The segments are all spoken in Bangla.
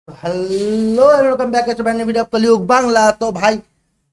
Hello welcome back to brand new video Kaliyug Bangla. তো ভাই,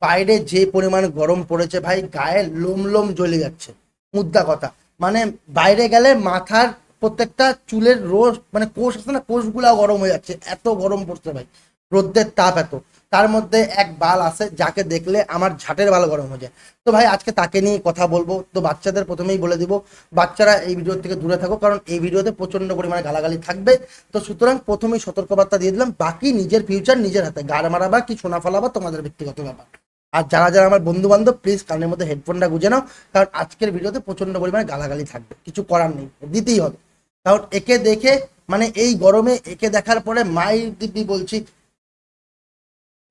বাইরে যে পরিমাণ গরম পড়েছে ভাই, গায়ে লোম লোম জ্বলে যাচ্ছে। মুদ্রা কথা, মানে বাইরে গেলে মাথার প্রত্যেকটা চুলের রোজ মানে কোষ আছে না, কোষগুলা গরম হয়ে যাচ্ছে, এত গরম পড়ছে ভাই। রোদ্রের তাপ এত, তার মধ্যে এক বাল আছে যাকে দেখলে আমার ঝাটের বাল গরম হয়ে যায়। তো ভাই আজকে তাকে নিয়ে কথা বলবো। তো বাচ্চাদের প্রথমেই বলে দিব, বাচ্চারা এই ভিডিও থেকে দূরে থাকো, কারণ এই ভিডিওতে প্রচন্ড পরিমাণে গালাগালি থাকবে। তো সুতরাং প্রথমেই সতর্কবার্তা দিয়ে দিলাম, বাকি নিজের ফিউচার নিজের হাতে, গাড় মারাবা কি সোনা ফলাবা তোমাদের ব্যক্তিগত ব্যাপার। আর যারা যারা আমার বন্ধু বান্ধব, প্লিজ কানের মধ্যে হেডফোনটা গুঁজে নাও, কারণ আজকের ভিডিওতে প্রচন্ড পরিমাণে গালাগালি থাকবে, কিছু করার নেই, দিতেই হবে। কারণ একে দেখে, মানে এই গরমে একে দেখার পরে মায়ের দিব্যি বলছি,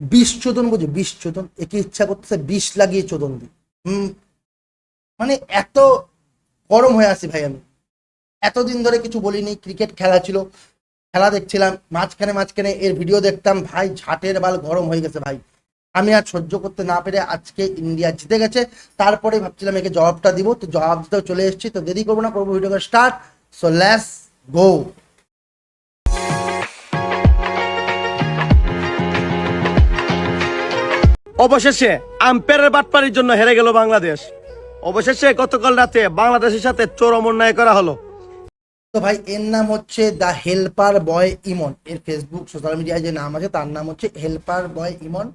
বিষ চোদন, বুঝি বিষ চোদন, একে ইচ্ছা করতেছে বিষ লাগিয়ে চোদন দিই। মানে এত গরম হয়ে আছি ভাই আমি। এতদিন ধরে কিছু বলিনি, ক্রিকেট খেলা ছিল, খেলা দেখছিলাম, মাঝখানে মাঝখানে এর ভিডিও দেখতাম, ভাই ঝাটের বাল গরম হয়ে গেছে ভাই। আমি আর সহ্য করতে না পেরে আজকে ইন্ডিয়া জিতে গেছে, তারপরে ভাবছিলাম একে জবাবটা দিব, তো জবাব দিতেও চলে এসেছি। তো দেরি করবো না, করবো ভিডিওটা স্টার্ট। So let's go. অবশেষে আম্পায়ারের বাটপারির জন্য হেরে গেল বাংলাদেশ। অবশেষে গতকাল রাতে বাংলাদেশের সাথে চরম অন্যায় করা হলো। তো ভাই এর নাম হচ্ছে দ্য হেল্পার বয় ইমন, এর ফেসবুক সোশ্যাল মিডিয়ায় যে নাম আছে তার নাম হচ্ছে হেল্পার বয় ইমন।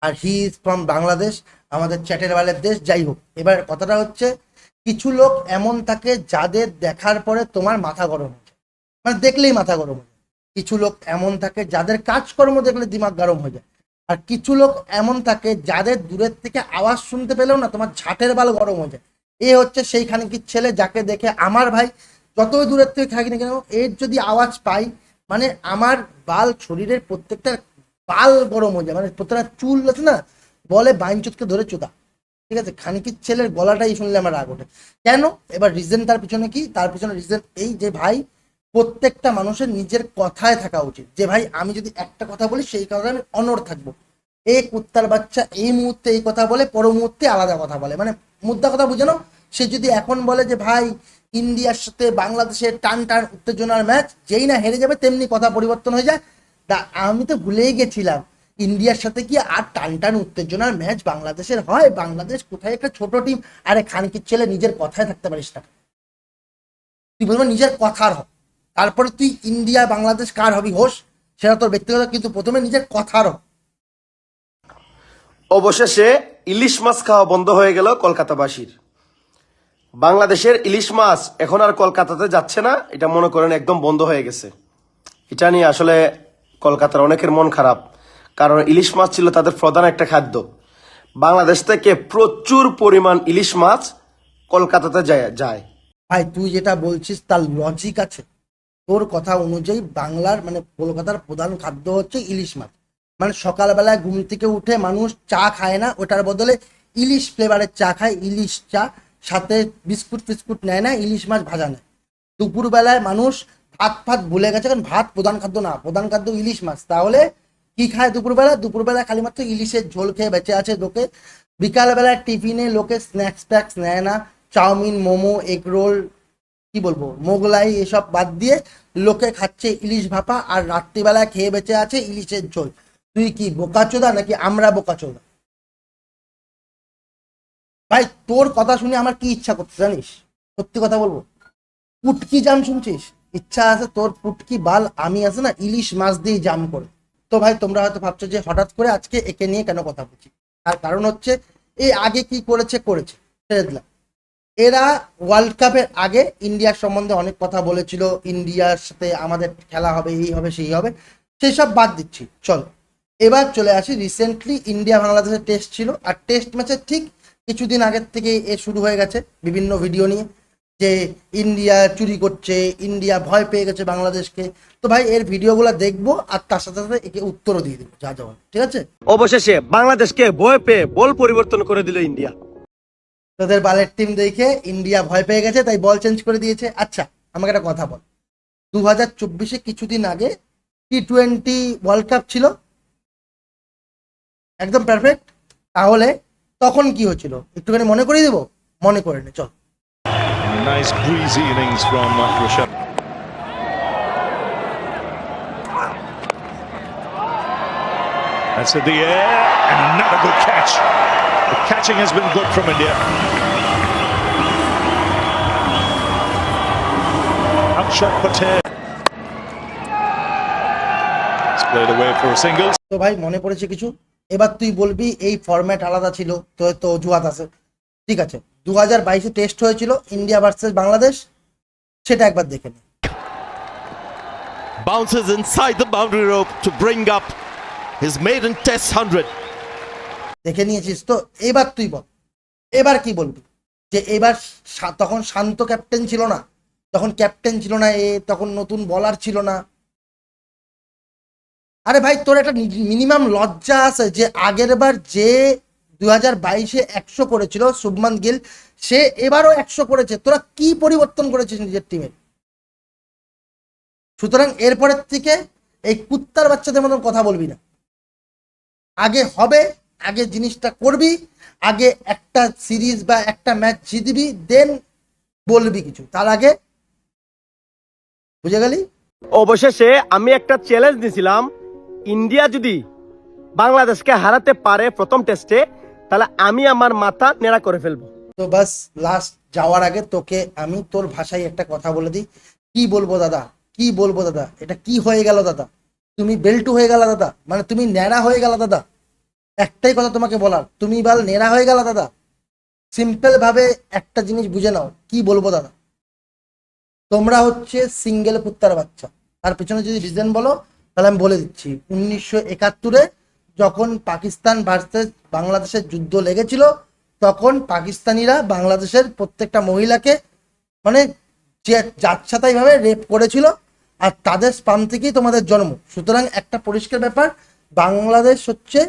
আর হি ইজ ফ্রম বাংলাদেশ, আমাদের চ্যাটের বালের দেশ। যাই হোক, এবার কথাটা হচ্ছে, কিছু লোক এমন থাকে যাদের দেখার পরে তোমার মাথা গরম হয়ে যায়, মানে দেখলেই মাথা গরম হয়ে যায়। কিছু লোক এমন থাকে যাদের কাজকর্ম দেখলে দিমাগ গরম হয়ে যায়। আর কিছু লোক এমন থাকে যাদের দূরের থেকে আওয়াজ শুনতে পেলেও না তোমার ঝাটের বাল গরম হয়ে যায়। এ হচ্ছে সেই খানিকির ছেলে যাকে দেখে আমার ভাই, যতই দূরের থেকে থাকি না কেন, এর যদি আওয়াজ পাই, মানে আমার বাল, শরীরের প্রত্যেকটা বাল গরম হয়ে যায়, মানে প্রত্যেকটা চুল আছে না, বলে বাইনচোদকে ধরে চোদা। ঠিক আছে, খানিকির ছেলের গলাটাই শুনলে আমার রাগ ওঠে। কেন? এবার রিজন তার পিছনে কি, তার পিছনে রিজন এই যে ভাই, প্রত্যেকটা মানুষের নিজের কথায় থাকা উচিত। যে ভাই আমি যদি একটা কথা বলি সেই কথায় আমি অনড় থাকবো। এই কুত্তার বাচ্চা এই মুহূর্তে এই কথা বলে, পর মুহূর্তে আলাদা কথা বলে, মানে মুদ্রা কথা বুঝে নাও। সে যদি এখন বলে যে ভাই ইন্ডিয়ার সাথে বাংলাদেশের টান টান উত্তেজনার ম্যাচ, যেই না হেরে যাবে তেমনি কথা পরিবর্তন হয়ে যায়। তা আমি তো ভুলেই গেছিলাম, ইন্ডিয়ার সাথে কি আর টান টান উত্তেজনার ম্যাচ বাংলাদেশের হয়? বাংলাদেশ কোথায় একটা ছোট টিম। আরে খানকির ছেলে, নিজের কথায় থাকতে পারিস না। তুই বলবো নিজের কথার হ, তারপরে তুই ইন্ডিয়া বাংলাদেশ কার হবি হোস, সেটা তোর ব্যক্তিগত, কিন্তু প্রথমে নিজের কথার হ। অবশেষে ইলিশ মাছ খাওয়া বন্ধ হয়ে গেল কলকাতাবাসীর। বাংলাদেশের ইলিশ মাছ এখন আর কলকাতাতে যাচ্ছে না, এটা মনে করেন একদম বন্ধ হয়ে গেছে। এটা নিয়ে আসলে কলকাতার অনেকের মন খারাপ, কারণ ইলিশ মাছ ছিল তাদের প্রধান একটা খাদ্য। বাংলাদেশ থেকে প্রচুর পরিমাণ ইলিশ মাছ কলকাতাতে যায়। ভাই তুই যেটা বলছিস তার লজিক আছে। তোর কথা অনুযায়ী বাংলার মানে কলকাতার প্রধান খাদ্য হচ্ছে ইলিশ মাছ। মানে সকালবেলায় ঘুম থেকে উঠে মানুষ চা খায় না, ওটার বদলে ইলিশ ফ্লেভারের চা খায়, ইলিশ চা, সাথে বিস্কুট ফিস্কুট নেয় না, ইলিশ মাছ ভাজা নেয়। দুপুরবেলায় মানুষ ভাত ফাত ভুলে গেছে, কারণ ভাত প্রধান খাদ্য না, প্রধান খাদ্য ইলিশ মাছ। তাহলে কি খায় দুপুরবেলা? দুপুরবেলা খালি মাত্র ইলিশের ঝোল খেয়ে বেঁচে আছে লোকে। বিকালবেলায় টিফিনে লোকে স্ন্যাক্স ট্যাক্স নেয় না, চাউমিন, মোমো, এগ রোল, কি বলবো, মোগলাই, এসব বাদ দিয়ে লোকে খাচ্ছে ইলিশ ভাপা, আর রাত্রিবেলায় খেয়ে বেঁচে আছে ইলিশের ঝোল। তুই কি বোকাচোদা নাকি আমরা বোকাচোদা? ভাই তোর কথা শুনে আমার কি ইচ্ছা করছে জানিস? সত্যি কথা বলবো, পুটকি জাম শুনছিস? ইচ্ছা আছে তোর পুটকি বাল আমি আছে না ইলিশ মাছ দিয়ে জাম করে। তো ভাই তোমরা হয়তো ভাবছো যে হঠাৎ করে আজকে একে নিয়ে কেন কথা বলছি, তার কারণ হচ্ছে এই আগে কি করেছে করেছে, ছেড়ে দিলাম। এরা ওয়ার্ল্ড কাপের আগে ইন্ডিয়ার সম্বন্ধে অনেক কথা বলেছিল, ইন্ডিয়ার সাথে আমাদের খেলা হবে, এই হবে সেই হবে, সেই সব বাদ দিচ্ছি। চলো এবার চলে আসি, রিসেন্টলি ইন্ডিয়া বাংলাদেশের টেস্ট ছিল, আর টেস্ট ম্যাচের ঠিক কিছুদিন আগের থেকে এ শুরু হয়ে গেছে বিভিন্ন ভিডিও নিয়ে, যে ইন্ডিয়া চুরি করছে, ইন্ডিয়া ভয় পেয়ে গেছে বাংলাদেশকে। তো ভাই এর ভিডিওগুলো দেখবো, আর তার সাথে সাথে একে উত্তরও দিয়ে দেবো যা যাওয়ার, ঠিক আছে? অবশেষে বাংলাদেশকে ভয় পেয়ে বল পরিবর্তন করে দিল ইন্ডিয়া। তোদের বালের টিম দেখে ইন্ডিয়া ভয় পেয়ে গেছে, তাই বল চেঞ্জ করে দিয়েছে। আচ্ছা আমাকে একটা কথা বল, 2024-এ কিছুদিন আগে T20 ওয়ার্ল্ড কাপ ছিল, একদম পারফেক্ট। তাহলে তখন কি হচ্ছিল একটুখানি মনে করিয়ে দেবো, মনে করে নে চল। Nice breezy innings from Rashad. That's in the air, and another good catch. The catching has been good from India. Upshot Patel. It's played away for a single. তো ভাই মনে পড়েছে কিছু, এবার তুই বলবি এই ফরম্যাট আলাদা ছিল, তো তো অজুহাত আছে। ঠিক আছে, 2022-এ টেস্ট হয়েছিল ইন্ডিয়া ভার্সেস বাংলাদেশ, সেটা একবার দেখে নে। Bounces inside the boundary rope to bring up his maiden test 100. দেখে নিয়েছিস তো, এবার তুই বল, এবার কি বলবি? যে এবার তখন শান্ত ক্যাপ্টেন ছিল না, তখন ক্যাপ্টেন ছিল না, তখন নতুন বলার ছিল না। আরে ভাই তোর একটা মিনিমাম লজ্জা আছে যে আগের বার যে 2022-এ 100 করেছিল শুভমান গিল, সে এবারও 100 করেছে। তোরা কি পরিবর্তন করেছিস নিজের টিমে? সুতরাং এরপরের থেকে এই কুত্তার বাচ্চাদের মতন কথা বলবি না। আগে হবে, আগে জিনিসটা করবি, আগে একটা সিরিজ বা একটা ম্যাচ জিতবি, দেন বলবি কিছু, তার আগে বুঝে গেলি? অবশেষে আমি একটা চ্যালেঞ্জ দিয়েছিলাম, ইন্ডিয়া যদি বাংলাদেশকে হারাতে পারে প্রথম টেস্টে, তাহলে আমি আমার মাথা নেড়া করে ফেলবো। তো বাস লাস্ট যাওয়ার আগে তোকে আমি তোর ভাষায় একটা কথা বলে দিই। কি বলবো দাদা, কি বলবো দাদা, এটা কি হয়ে গেল দাদা? তুমি বেল্টু হয়ে গেল দাদা, মানে তুমি ন্যাড়া হয়ে গেল দাদা। একটাই কথা তোমাকে বলার, তুমি বাল ন্যাড়া হয়ে গেল দাদা। সিম্পল ভাবে একটা জিনিস বুঝে নাও, কি বলবো দাদা, তোমরা হচ্ছে সিঙ্গেল কুত্তার বাচ্চা। তার পেছনে যদি রিজন বলো তাহলে আমি বলে দিচ্ছি, 1971-এ যখন পাকিস্তান ভার্সেস বাংলাদেশের যুদ্ধ লেগেছিল, তখন পাকিস্তানিরা বাংলাদেশের প্রত্যেকটা মহিলাকে মানে যে যাচ্ছাতাই ভাবে রেপ করেছিল, আর তাদের স্পাম থেকেই তোমাদের জন্ম। সুতরাং একটা পরিষ্কার ব্যাপার, বাংলাদেশ হচ্ছে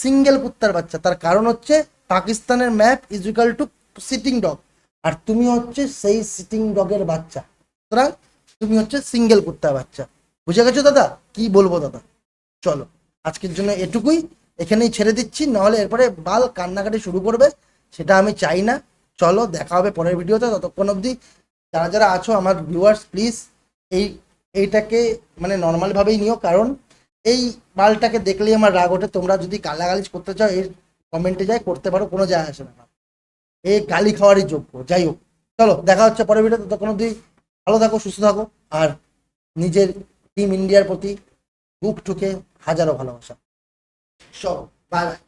সিঙ্গেল কুত্তার বাচ্চা। তার কারণ হচ্ছে পাকিস্তানের map is equal to sitting dog, আর তুমি হচ্ছে সেই সিটিং ডগের বাচ্চা। সুতরাং তুমি হচ্ছে সিঙ্গেল কুত্তার বাচ্চা। বুঝে গেছো দাদা? কি বলবো দাদা? চলো আজকের জন্য এটুকুই, এখানেই ছেড়ে দিচ্ছি, নাহলে এরপরে বাল কান্নাকাটি শুরু করবে, সেটা আমি চাই না। চলো দেখা হবে পরের ভিডিওতে, ততক্ষণ অবধি যারা যারা আছো আমার ভিউয়ার্স, প্লিজ এইটাকে মানে নর্মালভাবেই নিও, কারণ এই বালটাকে দেখলেই আমার রাগ ওঠে। তোমরা যদি গালাগালিজ করতে চাও এর কমেন্টে যাই করতে পারো, কোনো যায় আসে না, এই গালি খাওয়ারই যোগ্য। যাই হোক, চলো দেখা হচ্ছে পরের ভিডিওতে, ততক্ষণ অবধি ভালো থাকো, সুস্থ থাকো, আর নিজের টিম ইন্ডিয়ার প্রতি বুক ঠুকে হাজারো ভালোবাসা। সব বাই বাই।